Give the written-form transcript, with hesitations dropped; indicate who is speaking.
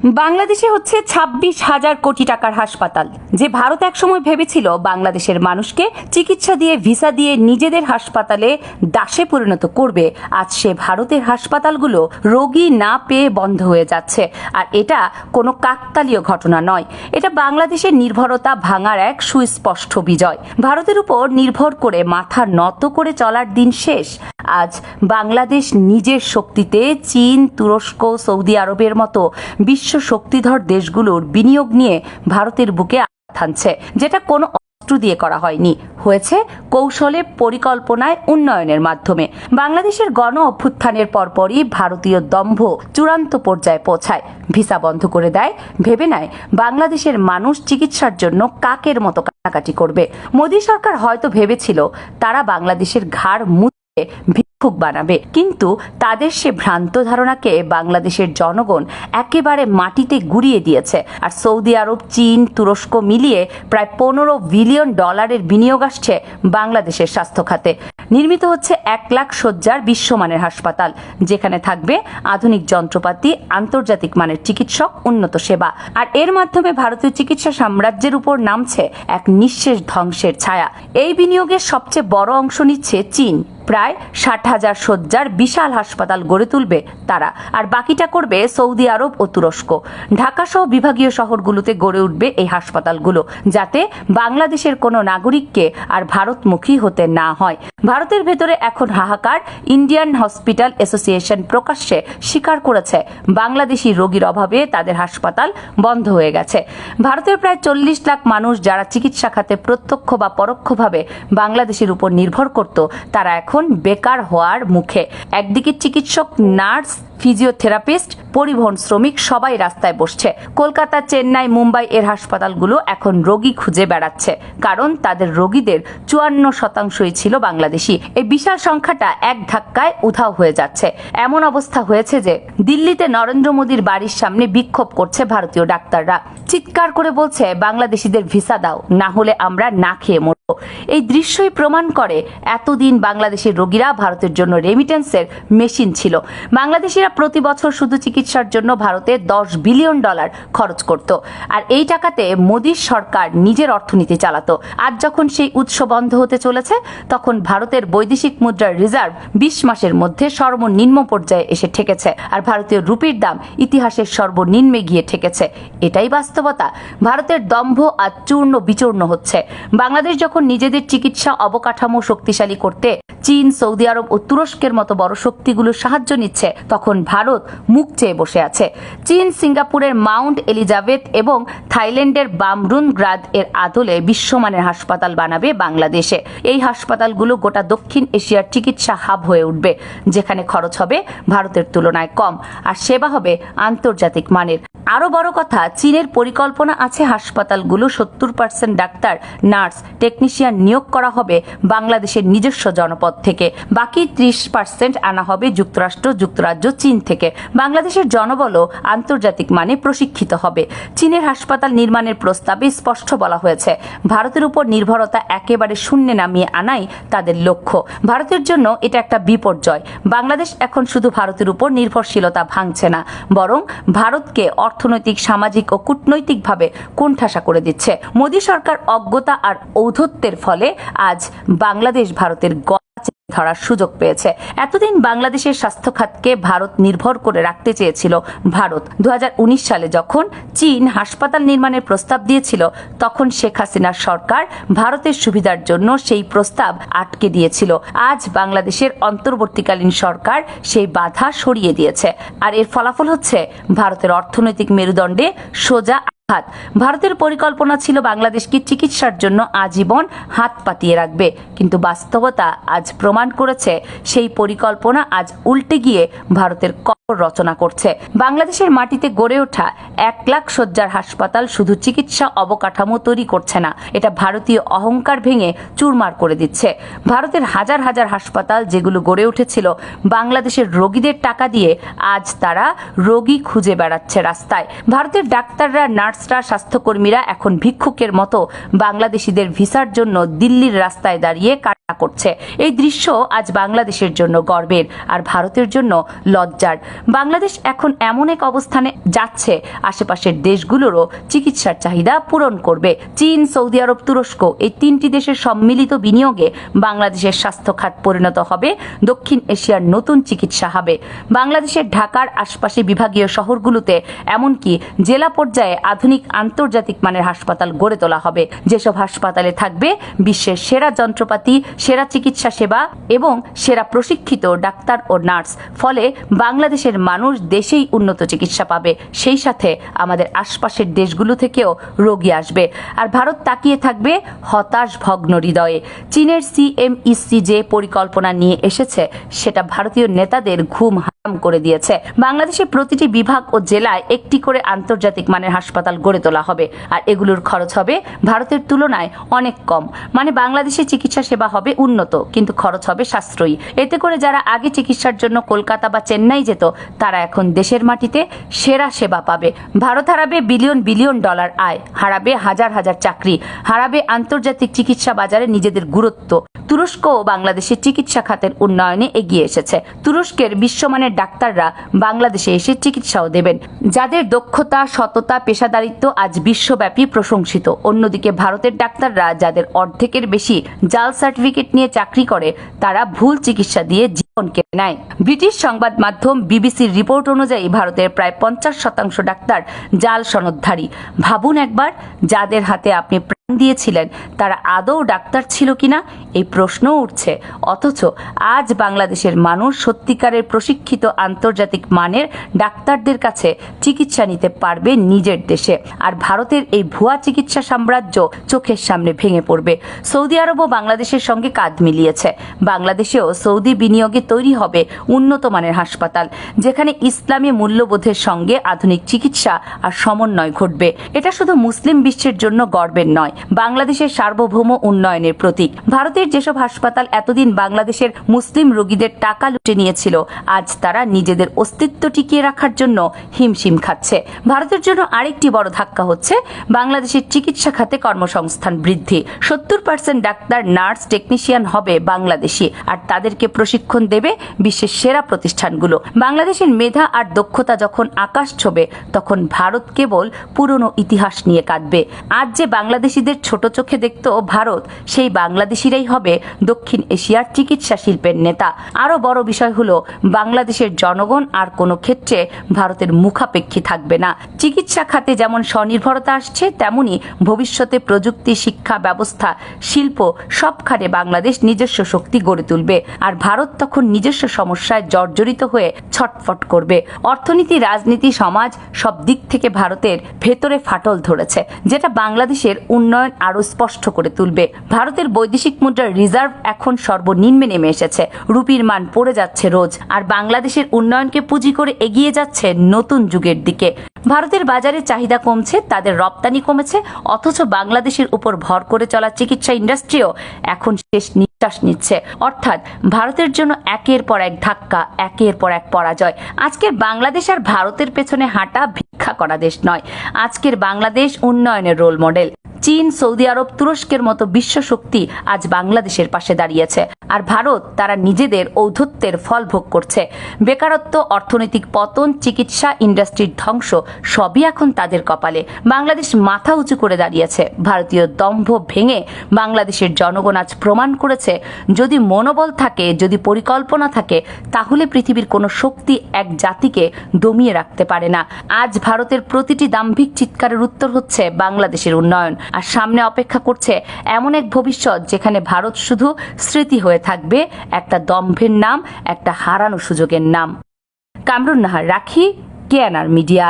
Speaker 1: বাংলাদেশে হচ্ছে ২৬,০০০ কোটি টাকার হাসপাতাল, যে ভারত একসময় ভেবেছিল বাংলাদেশের মানুষকে চিকিৎসা দিয়ে ভিসা দিয়ে নিজেদের হাসপাতালে দাসে পরিণত করবে। আজ সে ভারতের হাসপাতালগুলো রোগী না পেয়ে বন্ধ হয়ে যাচ্ছে। আর এটা কোনো কাকতালীয় ঘটনা নয়, এটা বাংলাদেশের নির্ভরতা ভাঙার এক সুস্পষ্ট বিজয়। ভারতের উপর নির্ভর করে মাথা নত করে চলার দিন শেষ। আজ বাংলাদেশ নিজের শক্তিতে চীন, তুরস্ক, সৌদি আরবের মতো বিশ্ব শক্তিধর দেশগুলোর বিনিয়োগ নিয়ে ভারতের বুকে আনছে, যেটা কোনো অস্ত্র দিয়ে করা হয়নি, হয়েছে কৌশলে, পরিকল্পনায়, উন্নয়নের মাধ্যমে। বাংলাদেশের গণ অভ্যুত্থানের পরপরই ভারতীয় দম্ভ চূড়ান্ত পর্যায়ে পৌঁছায়, ভিসা বন্ধ করে দেয়, ভেবে নেয় বাংলাদেশের মানুষ চিকিৎসার জন্য কাকের মতো কাটাকাটি করবে। মোদী সরকার হয়তো ভেবেছিল তারা বাংলাদেশের ঘাড় ভিক্ষুক বানাবে, কিন্তু তাদের সে ভ্রান্ত ধারণাকে বাংলাদেশের জনগণ একেবারে মাটিতে গুড়িয়ে দিয়েছে। আর সৌদি আরব, চীন, তুরস্ক মিলিয়ে প্রায় ১৫ বিলিয়ন ডলারের বিনিয়োগ আসছে বাংলাদেশের স্বাস্থ্য খাতে। নির্মিত হচ্ছে ১ লাখ শয্যার বিশ্বমানের হাসপাতাল, যেখানে থাকবে আধুনিক যন্ত্রপাতি, আন্তর্জাতিক মানের চিকিৎসক, উন্নত সেবা। আর এর মাধ্যমে ভারতীয় চিকিৎসা সাম্রাজ্যের উপর নামছে এক নিঃশেষ ধ্বংসের ছায়া। এই বিনিয়োগের সবচেয়ে বড় অংশ নিচ্ছে চীন। প্রায় ৬০,০০০ শয্যার বিশাল হাসপাতাল গড়ে তুলবে তারা, আর বাকিটা করবে সৌদি আরব ও তুরস্ক। ঢাকা সহ বিভাগীয় শহরগুলোতে গড়ে উঠবে এই হাসপাতালগুলো, যাতে বাংলাদেশের কোনো নাগরিককে আর ভারতমুখী হতে না হয়। ভারতের ভেতরে এখন হাহাকার। ইন্ডিয়ান হসপিটাল অ্যাসোসিয়েশন প্রকাশ্যে স্বীকার করেছে বাংলাদেশি রোগীর অভাবে তাদের হাসপাতাল বন্ধ হয়ে গেছে। ভারতের প্রায় ৪০ লাখ মানুষ যারা চিকিৎসা খাতে প্রত্যক্ষ বা পরোক্ষভাবে বাংলাদেশের উপর নির্ভর করত, তারা এখন বেকার হওয়ার মুখে। একদিকে চিকিৎসক, নার্স, ফিজিওথেরাপিস্ট, পরিবহন শ্রমিক সবাই রাস্তায় বসছে। কলকাতা, চেন্নাই, মুম্বাই এর হাসপাতালগুলো এখন রোগী খুঁজে বেড়াচ্ছে, কারণ তাদের রোগীদের ৫৪% ছিল বাংলাদেশি। এই বিশাল সংখ্যাটা এক ধাক্কায় উধাও হয়ে যাচ্ছে। এমন অবস্থা হয়েছে যে দিল্লিতে নরেন্দ্র মোদীর বাড়ির সামনে বিক্ষোভ করছে ভারতীয় ডাক্তাররা। চিৎকার করে বলছে, বাংলাদেশিদের ভিসা দাও, না হলে আমরা না খেয়ে মরব। এই দৃশ্যই প্রমাণ করে এতদিন বাংলাদেশের রোগীরা ভারতের জন্য রেমিটেন্সের মেশিন ছিল। বাংলাদেশিরা প্রতি বছর শুধু চিকিৎসার জন্য ভারতে ১০ বিলিয়ন ডলার খরচ করত, আর এই টাকাতে মোদীর সরকার নিজের অর্থনীতি চালাতো। আজ যখন সেই উৎস বন্ধ হতে চলেছে, তখন ভারতের বৈদেশিক মুদ্রার রিজার্ভ ২০ মাসের মধ্যে সর্বনিম্ন পর্যায়ে এসে ঠেকেছে, আর ভারতীয় রুপির দাম ইতিহাসের সর্বনিম্নে গিয়ে ঠেকেছে। এটাই বাস্তবতা। ভারতের দম্ভ আজ চূর্ণ বিচূর্ণ হচ্ছে। বাংলাদেশ যখন নিজেদের চিকিৎসা অবকাঠামো শক্তিশালী করতে চীন, সৌদি আরব ও তুরস্কের মতো বড় শক্তিগুলোর সাহায্য নিচ্ছে, তখন ভারত মুখ চেয়ে বসে আছে। চীন সিঙ্গাপুরের মাউন্ট এলিজাবেথ এবং থাইল্যান্ডের বামরুনগ্রাদ এর আদলে বিশ্বমানের হাসপাতাল বানাবে বাংলাদেশে। এই হাসপাতালগুলো গোটা দক্ষিণ এশিয়ার চিকিৎসা হাব হয়ে উঠবে, যেখানে খরচ হবে ভারতের তুলনায় কম, আর সেবা হবে আন্তর্জাতিক মানের। আরো বড় কথা, চীনের পরিকল্পনা আছে হাসপাতালগুলো ৭০% ডাক্তার, নার্স, টেকনিশিয়ান নিয়োগ করা হবে বাংলাদেশের নিজস্ব জনপদ থেকে। বাকি ৩০% আনা হবে যুক্তরাষ্ট্র, যুক্তরাজ্য, চীন থেকে। বাংলাদেশের জনবলও আন্তর্জাতিক মানে প্রশিক্ষিত হবে। চীনের হাসপাতাল নির্মাণের প্রস্তাবে স্পষ্ট বলা হয়েছে, ভারতের উপর নির্ভরতা একেবারে শূন্যে নামিয়ে আনাই তাদের লক্ষ্য। ভারতের জন্য এটা একটা বিপর্যয়। বাংলাদেশ এখন শুধু ভারতের উপর নির্ভরশীলতা ভাঙছে না, বরং ভারতকে অর্থনৈতিক, সামাজিক ও কূটনৈতিকভাবে কোণঠাসা করে দিচ্ছে। মোদী সরকার অজ্ঞতা আর ঔদ্ধত্যের ফলে আজ বাংলাদেশ ভারতের ধরার সুযোগ পেয়েছে। এতদিন বাংলাদেশের স্বাস্থ্য খাতকে ভারত নির্ভর করে রাখতে চেয়েছিল ভারত। ২০১৯ সালে যখন চীন হাসপাতাল নির্মাণের প্রস্তাব দিয়েছিল, তখন শেখ হাসিনার সরকার ভারতের সুবিধার জন্য সেই প্রস্তাব আটকে দিয়েছিল। আজ বাংলাদেশের অন্তর্বর্তীকালীন সরকার সেই বাধা সরিয়ে দিয়েছে, আর এর ফলাফল হচ্ছে ভারতের অর্থনৈতিক মেরুদণ্ডে সোজা হাত। ভারতের পরিকল্পনা ছিল বাংলাদেশকে চিকিৎসার জন্য আজীবন হাত পাতিয়ে রাখবে, কিন্তু বাস্তবতা আজ প্রমাণ করেছে সেই পরিকল্পনা আজ উল্টে গিয়ে ভারতের কবর রচনা করছে। বাংলাদেশের মাটিতে গড়ে ওঠা ১ লাখ শয্যার হাসপাতাল শুধু চিকিৎসা অবকাঠামো তৈরি করছে না, এটা ভারতীয় অহংকার ভেঙে চুরমার করে দিচ্ছে। ভারতের হাজার হাজার হাসপাতাল যেগুলো গড়ে উঠেছিল বাংলাদেশের রোগীদের টাকা দিয়ে, আজ তারা রোগী খুঁজে বেড়াচ্ছে রাস্তায়। ভারতের ডাক্তাররা, নার্স, স্বাস্থ্যকর্মীরা এখন ভিক্ষুকের মতো বাংলাদেশিদের ভিসার জন্য দিল্লির রাস্তায় দাঁড়িয়ে করছে। এই দৃশ্য আজ বাংলাদেশের জন্য গর্বের আর ভারতের জন্য লজ্জার। বাংলাদেশ এখন এমন এক অবস্থানে যাচ্ছে, আশেপাশের দেশগুলোরও চিকিৎসার চাহিদা পূরণ করবে। চীন, সৌদি আরব, তুরস্ক এই তিনটি দেশের সম্মিলিত বিনিয়োগে বাংলাদেশের স্বাস্থ্য খাত পরিণত হবে দক্ষিণ এশিয়ার নতুন চিকিৎসা হাবে। বাংলাদেশের ঢাকার আশপাশে বিভাগীয় শহরগুলোতে এমনকি জেলা পর্যায়ে আধুনিক আন্তর্জাতিক মানের হাসপাতাল গড়ে তোলা হবে, যেসব হাসপাতালে থাকবে বিশ্বের সেরা যন্ত্রপাতি, সেরা চিকিৎসা সেবা এবং সেরা প্রশিক্ষিত ডাক্তার ও নার্স। ফলে বাংলাদেশের মানুষ দেশেই উন্নত চিকিৎসা পাবে, সেই সাথে আমাদের আশপাশের দেশগুলো থেকেও রোগী আসবে। আর ভারত তাকিয়ে থাকবে হতাশ ভগ্ন হৃদয়ে। চীনের CMEC যে পরিকল্পনা নিয়ে এসেছে সেটা ভারতীয় নেতাদের ঘুম হারাম করে দিয়েছে। বাংলাদেশের প্রতিটি বিভাগ ও জেলায় একটি করে আন্তর্জাতিক মানের হাসপাতাল গড়ে তোলা হবে, আর এগুলোর খরচ হবে ভারতের তুলনায় অনেক কম। মানে বাংলাদেশে চিকিৎসা সেবা হবে উন্নত, কিন্তু খরচ হবে সাশ্রয়ী। এতে করে যারা আগে চিকিৎসার জন্য কলকাতা বা চেন্নাই যেত, তারা এখন দেশের মাটিতে সেরা সেবা পাবে। ভারত হারাবে বিলিয়ন বিলিয়ন ডলার আয়, হারাবে হাজার হাজার চাকরি, হারাবে আন্তর্জাতিক চিকিৎসা বাজারে নিজেদের গুরুত্ব। তুরস্ক ও বাংলাদেশের চিকিৎসা খাতের উন্নয়নে এগিয়ে এসেছে। তুরস্কের বিশ্বমানের ডাক্তাররা বাংলাদেশে এসে চিকিৎসাও দেবেন, যাদের দক্ষতা, সততা, পেশাদারিত্ব আজ বিশ্বব্যাপী প্রশংসিত। অন্যদিকে ভারতের ডাক্তাররা, যাদের অর্ধেকের বেশি জাল সার্টিফিকেট নিয়ে চাকরি করে, তারা ভুল চিকিৎসা দিয়ে জীবন কেড়ে নেয়। ব্রিটিশ সংবাদ মাধ্যম বিবিসির রিপোর্ট অনুযায়ী ভারতের প্রায় 50% ডাক্তার জাল সনদধারী। ভাবুন একবার, যাদের হাতে আপনি দিয়েছিলেন তারা আদৌ ডাক্তার ছিল কিনা এই প্রশ্ন উঠছে। অথচ আজ বাংলাদেশের মানুষ সত্যিকারের প্রশিক্ষিত আন্তর্জাতিক মানের ডাক্তারদের কাছে চিকিৎসা নিতে পারবে নিজের দেশে। আর ভারতের এই ভুয়া চিকিৎসা সাম্রাজ্য চোখের সামনে ভেঙে পড়বে। সৌদি আরবও বাংলাদেশের সঙ্গে কাঁধ মিলিয়েছে। বাংলাদেশেও সৌদি বিনিয়োগে তৈরি হবে উন্নত মানের হাসপাতাল, যেখানে ইসলামী মূল্যবোধের সঙ্গে আধুনিক চিকিৎসা আর সমন্বয় ঘটবে। এটা শুধু মুসলিম বিশ্বের জন্য গর্বের নয়, বাংলাদেশের সার্বভৌম উন্নয়নের প্রতীক। ভারতের যেসব হাসপাতাল এতদিন বাংলাদেশের মুসলিম রোগীদের টাকা লুটে নিয়েছিল, আজ তারা নিজেদের অস্তিত্ব টিকিয়ে রাখার জন্য হিমশিম খাচ্ছে। ভারতের জন্য আরেকটি বড় ধাক্কা হচ্ছে বাংলাদেশের চিকিৎসা খাতে কর্মসংস্থান বৃদ্ধি। 70% ডাক্তার, নার্স, টেকনিশিয়ান হবে বাংলাদেশি, আর তাদেরকে প্রশিক্ষণ দেবে বিশ্বের সেরা প্রতিষ্ঠানগুলো। বাংলাদেশের মেধা আর দক্ষতা যখন আকাশ ছোঁবে, তখন ভারত কেবল পুরনো ইতিহাস নিয়ে কাঁদবে। আজ যে বাংলাদেশিদের ছোট চোখে দেখত ভারত, সেই বাংলাদেশিরাই হবে দক্ষিণ এশিয়ার চিকিৎসা শিল্পের নেতা। আরো বড় বিষয় হলো, বাংলাদেশের জনগণ আর কোনো ক্ষেত্রে ভারতের মুখাপেক্ষী থাকবে না। চিকিৎসা খাতে যেমন স্বনির্ভরতা আসছে, তেমনি ভবিষ্যতে প্রযুক্তি, শিক্ষা ব্যবস্থা, শিল্প সব খাতে বাংলাদেশ নিজস্ব শক্তি গড়ে তুলবে। আর ভারত তখন নিজস্ব সমস্যায় জর্জরিত হয়ে ছটফট করবে। অর্থনীতি, রাজনীতি, সমাজ সব দিক থেকে ভারতের ভেতরে ফাটল ধরেছে, যেটা বাংলাদেশের উন্নয়ন আরো স্পষ্ট করে তুলবে। ভারতের বৈদেশিক মুদ্রার রিজার্ভ এখন সর্বনিম্নে নেমে এসেছে, রুপির মান পড়ে যাচ্ছে রোজ, আর বাংলাদেশের উন্নয়নকে পুঁজি করে এগিয়ে যাচ্ছে নতুন যুগের দিকে। ভারতের বাজারে চাহিদা কমছে, তাদের রপ্তানি কমেছে, অথচ বাংলাদেশের উপর ভর করে চলা চিকিৎসা ইন্ডাস্ট্রিও এখন শেষ নিঃশ্বাস নিচ্ছে। অর্থাৎ ভারতের জন্য একের পর এক ধাক্কা, একের পর এক পরাজয়। আজকের বাংলাদেশ আর ভারতের পেছনে হাঁটা ভিক্ষা করা দেশ নয়। আজকের বাংলাদেশ উন্নয়নের রোল মডেল। চীন, সৌদি আরব, তুরস্কের মতো বিশ্ব শক্তি আজ বাংলাদেশের পাশে দাঁড়িয়েছে, আর ভারত তারা নিজেদের ঔদ্ধত্যের ফল ভোগ করছে। বেকারত্ব, অর্থনৈতিক পতন, চিকিৎসা ইন্ডাস্ট্রির ধ্বংস সবই এখন তাদের কপালে। বাংলাদেশ মাথা উঁচু করে দাঁড়িয়েছে। ভারতীয় দম্ভ ভেঙে বাংলাদেশের জনগণ আজ প্রমাণ করেছে, যদি মনোবল থাকে, যদি পরিকল্পনা থাকে, তাহলে পৃথিবীর কোনো শক্তি এক জাতিকে দমিয়ে রাখতে পারে না। আজ ভারতের প্রতিটি দাম্ভিক চিৎকারের উত্তর হচ্ছে বাংলাদেশের উন্নয়ন। আর সামনে অপেক্ষা করছে এমন এক ভবিষ্যৎ, যেখানে ভারত শুধু স্মৃতি হয়ে থাকবে, একটা দম্ভের নাম, একটা হারানো সুযোগের নাম। কামরুন নাহার, রাখি, কেএনআর মিডিয়া।